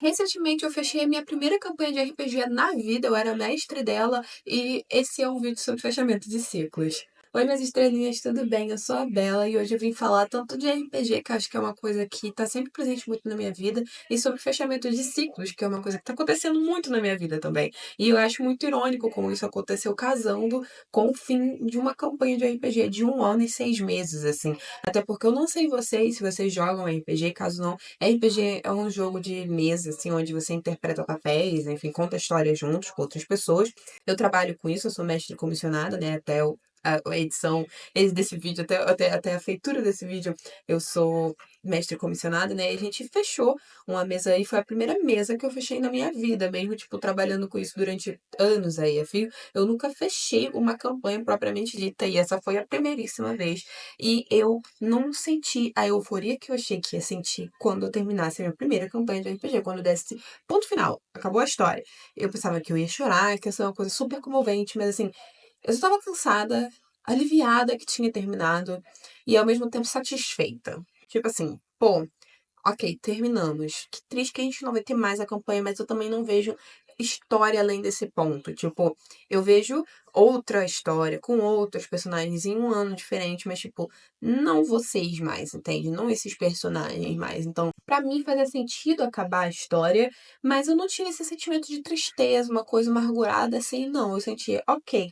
Recentemente eu fechei a minha primeira campanha de RPG na vida, eu era mestre dela, e esse é um vídeo sobre fechamento de ciclos. Oi, minhas estrelinhas, tudo bem? Eu sou a Bela e hoje eu vim falar tanto de RPG, que eu acho que é uma coisa que tá sempre presente muito na minha vida, e sobre fechamento de ciclos, que é uma coisa que tá acontecendo muito na minha vida também. E eu acho muito irônico como isso aconteceu casando com o fim de uma campanha de RPG de 1 ano e 6 meses, assim. Até porque eu não sei vocês, se vocês jogam RPG, caso não. RPG é um jogo de mesa, assim, onde você interpreta papéis, enfim, conta histórias juntos com outras pessoas. Eu trabalho com isso, eu sou mestre comissionada, né? Até a edição desse vídeo, até a feitura desse vídeo, eu sou mestre comissionada, né? E a gente fechou uma mesa aí, foi a primeira mesa que eu fechei na minha vida, mesmo, tipo, trabalhando com isso durante anos aí, a fio. Eu nunca fechei uma campanha propriamente dita, e essa foi a primeiríssima vez. E eu não senti a euforia que eu achei que ia sentir quando eu terminasse a minha primeira campanha de RPG, quando eu desse ponto final, acabou a história. Eu pensava que eu ia chorar, que ia ser uma coisa super comovente, mas assim, eu só tava cansada, aliviada que tinha terminado e ao mesmo tempo satisfeita. Tipo assim, pô, ok, terminamos. Que triste que a gente não vai ter mais a campanha, mas eu também não vejo história além desse ponto. Tipo, eu vejo outra história com outros personagens em um ano diferente, mas, tipo, não vocês mais, entende? Não esses personagens mais. Então, pra mim fazia sentido acabar a história, mas eu não tinha esse sentimento de tristeza, uma coisa amargurada assim, não. Eu sentia, ok,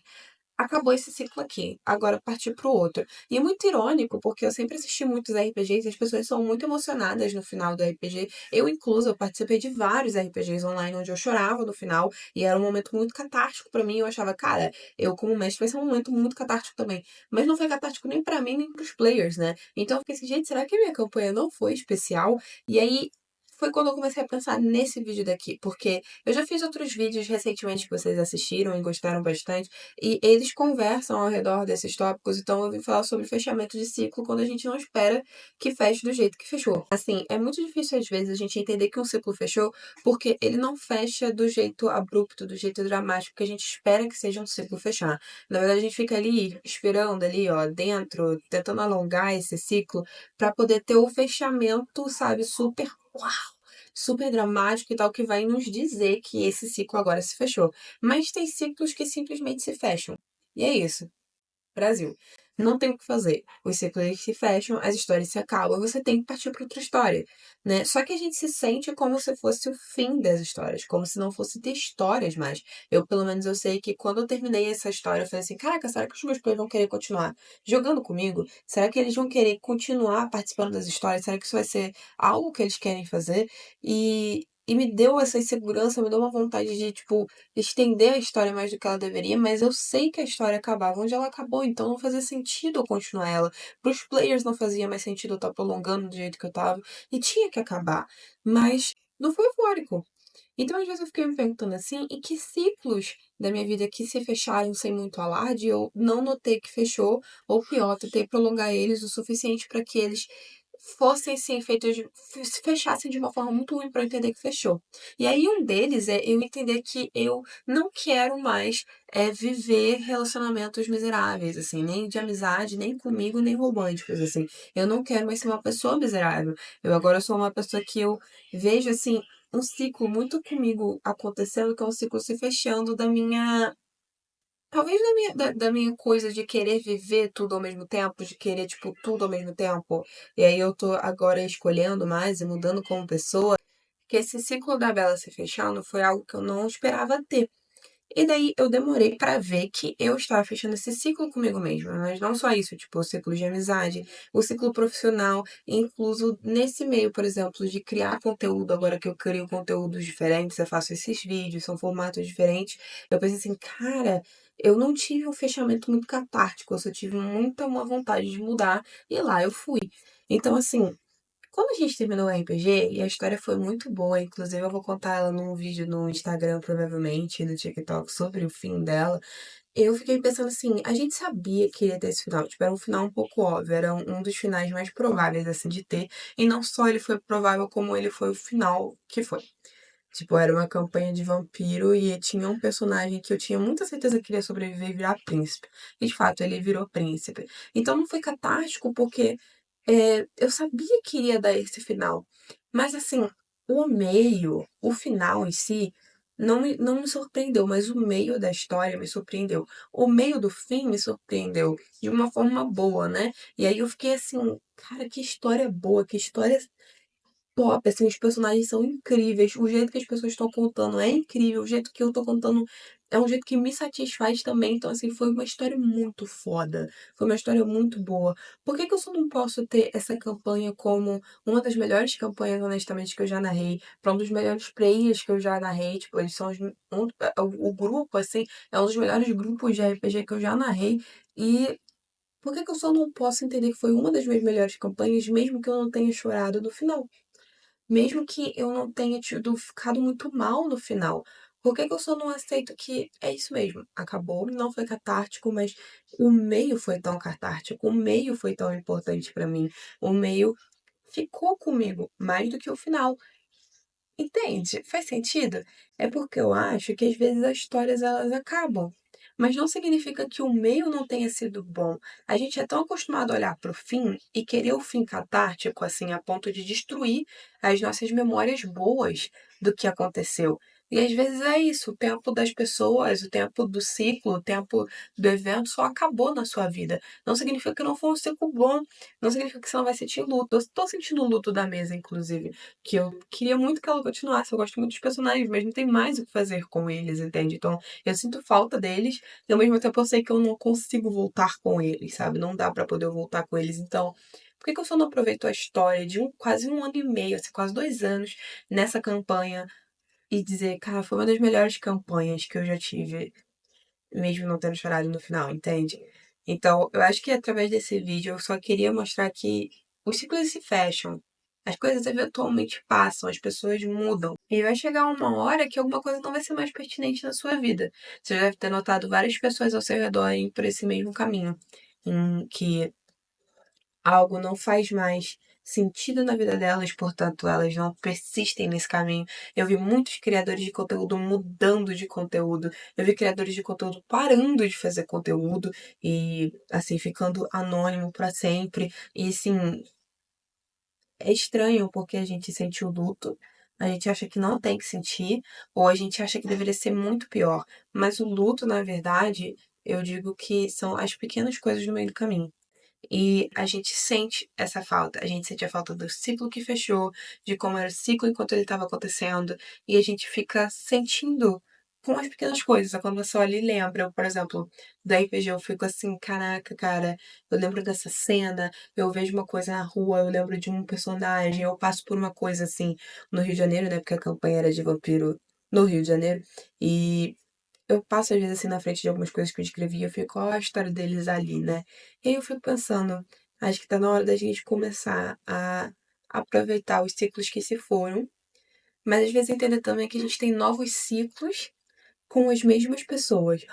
acabou esse ciclo aqui, agora partir pro outro. E é muito irônico, porque eu sempre assisti muitos RPGs e as pessoas são muito emocionadas no final do RPG. Eu, incluso, eu participei de vários RPGs online onde eu chorava no final e era um momento muito catártico pra mim. Eu achava, cara, eu como mestre vai ser um momento muito catártico também. Mas não foi catártico nem pra mim, nem pros players, né? Então eu fiquei assim, gente, será que a minha campanha não foi especial? E aí foi quando eu comecei a pensar nesse vídeo daqui, porque eu já fiz outros vídeos recentemente que vocês assistiram e gostaram bastante. E eles conversam ao redor desses tópicos, então eu vim falar sobre fechamento de ciclo quando a gente não espera que feche do jeito que fechou. Assim, é muito difícil às vezes a gente entender que um ciclo fechou porque ele não fecha do jeito abrupto, do jeito dramático que a gente espera que seja um ciclo fechar. Na verdade, a gente fica ali esperando ali, ó, dentro, tentando alongar esse ciclo para poder ter o fechamento, sabe, super uau, super dramático e tal, que vai nos dizer que esse ciclo agora se fechou. Mas tem ciclos que simplesmente se fecham. E é isso. Brasil. Não tem o que fazer. Os ciclos se fecham, as histórias se acabam, você tem que partir para outra história, né? Só que a gente se sente como se fosse o fim das histórias, como se não fosse ter histórias mais. Eu, pelo menos, eu sei que quando eu terminei essa história, eu falei assim, caraca, será que os meus players vão querer continuar jogando comigo? Será que eles vão querer continuar participando das histórias? Será que isso vai ser algo que eles querem fazer? E me deu essa insegurança, me deu uma vontade de, tipo, estender a história mais do que ela deveria, mas eu sei que a história acabava onde ela acabou, então não fazia sentido eu continuar ela. Para os players não fazia mais sentido eu estar prolongando do jeito que eu tava, e tinha que acabar. Mas não foi eufórico. Então, às vezes, eu fiquei me perguntando assim, e que ciclos da minha vida que se fecharam sem muito alarde, eu não notei que fechou, ou pior, tentei prolongar eles o suficiente para que eles fossem assim, feitos, se fechassem de uma forma muito ruim para eu entender que fechou. E aí, um deles é eu entender que eu não quero mais viver relacionamentos miseráveis, assim, nem de amizade, nem comigo, nem românticos, assim. Eu não quero mais ser uma pessoa miserável. Eu agora sou uma pessoa que eu vejo, assim, um ciclo muito comigo acontecendo, que é um ciclo se fechando da minha. Talvez da minha coisa de querer viver tudo ao mesmo tempo, de querer, tipo, tudo ao mesmo tempo. E aí eu tô agora escolhendo mais e mudando como pessoa. Que esse ciclo da Bela se fechando foi algo que eu não esperava ter. E daí eu demorei pra ver que eu estava fechando esse ciclo comigo mesma, mas não só isso, tipo, o ciclo de amizade, o ciclo profissional, incluso nesse meio, por exemplo, de criar conteúdo, agora que eu crio conteúdos diferentes, eu faço esses vídeos, são formatos diferentes, eu pensei assim, cara, eu não tive um fechamento muito catártico, eu só tive muita uma vontade de mudar, e lá eu fui. Então, assim, quando a gente terminou o RPG, e a história foi muito boa, inclusive eu vou contar ela num vídeo no Instagram, provavelmente, no TikTok, sobre o fim dela, eu fiquei pensando assim, a gente sabia que ia ter esse final, tipo, era um final um pouco óbvio, era um dos finais mais prováveis, assim, de ter, e não só ele foi provável, como ele foi o final que foi. Tipo, era uma campanha de vampiro e tinha um personagem que eu tinha muita certeza que ele ia sobreviver e virar príncipe. E de fato, ele virou príncipe. Então não foi catártico porque eu sabia que iria dar esse final. Mas assim, O meio, o final em si, não me surpreendeu, mas o meio da história me surpreendeu. O meio do fim me surpreendeu de uma forma boa, né? E aí eu fiquei assim, cara, que história boa, que história top, assim, os personagens são incríveis, o jeito que as pessoas estão contando é incrível, o jeito que eu tô contando é um jeito que me satisfaz também, então, assim, foi uma história muito foda, foi uma história muito boa. Por que que eu só não posso ter essa campanha como uma das melhores campanhas, honestamente, que eu já narrei, pra um dos melhores players que eu já narrei, tipo, eles são o grupo, assim, é um dos melhores grupos de RPG que eu já narrei, e por que que eu só não posso entender que foi uma das minhas melhores campanhas, mesmo que eu não tenha chorado no final? Mesmo que eu não tenha ficado muito mal no final. Por que que eu só não aceito que é isso mesmo? Acabou, não foi catártico, mas o meio foi tão catártico, o meio foi tão importante pra mim. O meio ficou comigo mais do que o final. Entende? Faz sentido? É porque eu acho que às vezes as histórias elas acabam. Mas não significa que o meio não tenha sido bom. A gente é tão acostumado a olhar para o fim e querer o fim catártico, assim, a ponto de destruir as nossas memórias boas do que aconteceu. E às vezes é isso, o tempo das pessoas, o tempo do ciclo, o tempo do evento só acabou na sua vida. Não significa que não foi um ciclo bom, não significa que você não vai sentir luto. Eu estou sentindo o luto da mesa, inclusive que eu queria muito que ela continuasse. Eu gosto muito dos personagens, mas não tem mais o que fazer com eles, entende? Então, eu sinto falta deles, e ao mesmo tempo eu sei que eu não consigo voltar com eles, sabe? Não dá pra poder voltar com eles. Então, por que que eu só não aproveito a história de quase um ano e meio, assim, quase 2 anos nessa campanha e dizer, cara, foi uma das melhores campanhas que eu já tive, mesmo não tendo chorado no final, entende? Então, eu acho que através desse vídeo eu só queria mostrar que os ciclos se fecham, as coisas eventualmente passam, as pessoas mudam. E vai chegar uma hora que alguma coisa não vai ser mais pertinente na sua vida. Você já deve ter notado várias pessoas ao seu redor indo por esse mesmo caminho, em que algo não faz mais sentido na vida delas, portanto, elas não persistem nesse caminho. Eu vi muitos criadores de conteúdo mudando de conteúdo. Eu vi criadores de conteúdo parando de fazer conteúdo e, assim, ficando anônimo para sempre. E, assim, é estranho porque a gente sente o luto. A gente acha que não tem que sentir, ou a gente acha que deveria ser muito pior. Mas o luto, na verdade, eu digo que são as pequenas coisas no meio do caminho. E a gente sente essa falta. A gente sente a falta do ciclo que fechou, de como era o ciclo enquanto ele estava acontecendo. E a gente fica sentindo com as pequenas coisas. Quando você olha e lembra, eu, por exemplo, do RPG, eu fico assim, caraca, cara, eu lembro dessa cena, eu vejo uma coisa na rua, eu lembro de um personagem, eu passo por uma coisa assim no Rio de Janeiro, né? Porque a campanha era de vampiro no Rio de Janeiro. E eu passo às vezes assim na frente de algumas coisas que eu escrevi e eu fico, ó, a história deles ali, né? E aí eu fico pensando, acho que tá na hora da gente começar a aproveitar os ciclos que se foram, mas às vezes entender também que a gente tem novos ciclos com as mesmas pessoas.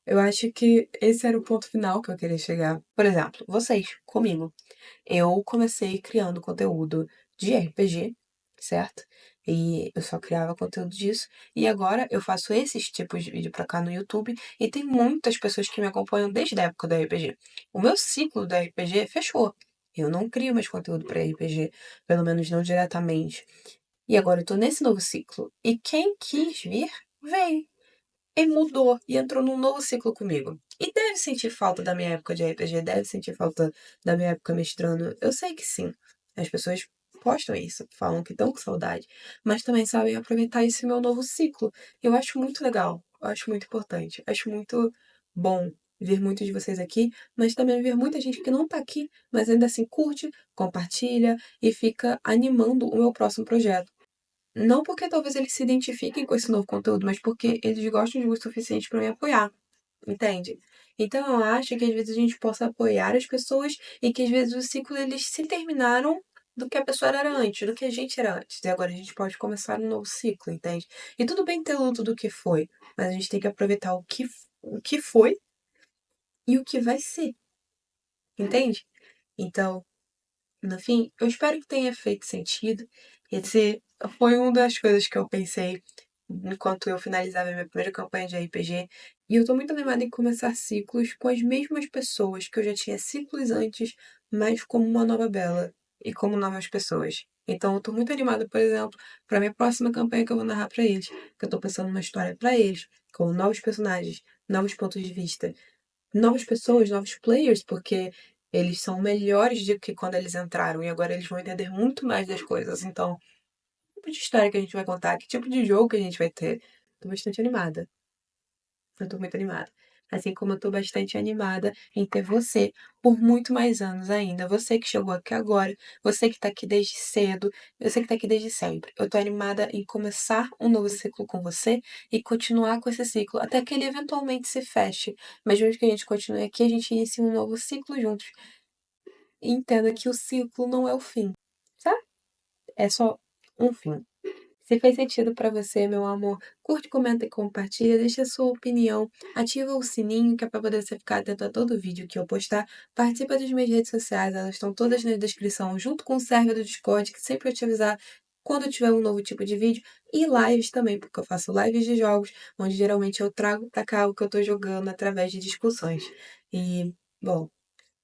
Eu acho que esse era o ponto final que eu queria chegar. Por exemplo, vocês, comigo. Eu comecei criando conteúdo de RPG, certo? E eu só criava conteúdo disso. E agora eu faço esses tipos de vídeo pra cá no YouTube. E tem muitas pessoas que me acompanham desde a época do RPG. O meu ciclo do RPG fechou. Eu não crio mais conteúdo pra RPG, pelo menos não diretamente. E agora eu tô nesse novo ciclo. E quem quis vir, veio. E mudou e entrou num novo ciclo comigo. E deve sentir falta da minha época de RPG, deve sentir falta da minha época mestrando. Eu sei que sim. As pessoas postam isso, falam que estão com saudade, mas também sabem aproveitar esse meu novo ciclo. Eu acho muito legal, eu acho muito importante, acho muito bom ver muitos de vocês aqui, mas também ver muita gente que não tá aqui, mas ainda assim curte, compartilha e fica animando o meu próximo projeto. Não porque talvez eles se identifiquem com esse novo conteúdo, mas porque eles gostam de mim o suficiente para me apoiar, entende? Então eu acho que às vezes a gente possa apoiar as pessoas e que às vezes os ciclos eles se terminaram do que a pessoa era antes, do que a gente era antes. E agora a gente pode começar um novo ciclo, entende? E tudo bem ter luto do que foi, mas a gente tem que aproveitar o que foi e o que vai ser, entende? Então, no fim, eu espero que tenha feito sentido. Esse foi uma das coisas que eu pensei enquanto eu finalizava a minha primeira campanha de RPG. E eu tô muito animada em começar ciclos com as mesmas pessoas que eu já tinha ciclos antes, mas como uma nova Bela e como novas pessoas. Então eu tô muito animada, por exemplo, pra minha próxima campanha que eu vou narrar pra eles. Que eu tô pensando numa história pra eles, com novos personagens, novos pontos de vista, novas pessoas, novos players, porque eles são melhores do que quando eles entraram e agora eles vão entender muito mais das coisas. Então, que tipo de história que a gente vai contar, que tipo de jogo que a gente vai ter. Tô bastante animada. Eu tô muito animada. Assim como eu tô bastante animada em ter você por muito mais anos ainda. Você que chegou aqui agora, você que tá aqui desde cedo, você que tá aqui desde sempre. Eu tô animada em começar um novo ciclo com você e continuar com esse ciclo até que ele eventualmente se feche. Mas mesmo que a gente continue aqui, a gente inicie um novo ciclo juntos. E entenda que o ciclo não é o fim, sabe? É só um fim. Se fez sentido pra você, meu amor, curte, comenta e compartilha, deixa a sua opinião, ativa o sininho que é pra poder você ficar atento a todo vídeo que eu postar. Participa das minhas redes sociais, elas estão todas na descrição, junto com o server do Discord, que sempre vai te avisar quando tiver um novo tipo de vídeo, e lives também, porque eu faço lives de jogos, onde geralmente eu trago pra cá o que eu tô jogando através de discussões. E, bom,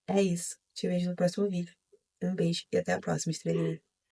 é isso. Te vejo no próximo vídeo. Um beijo e até a próxima, estrelinha.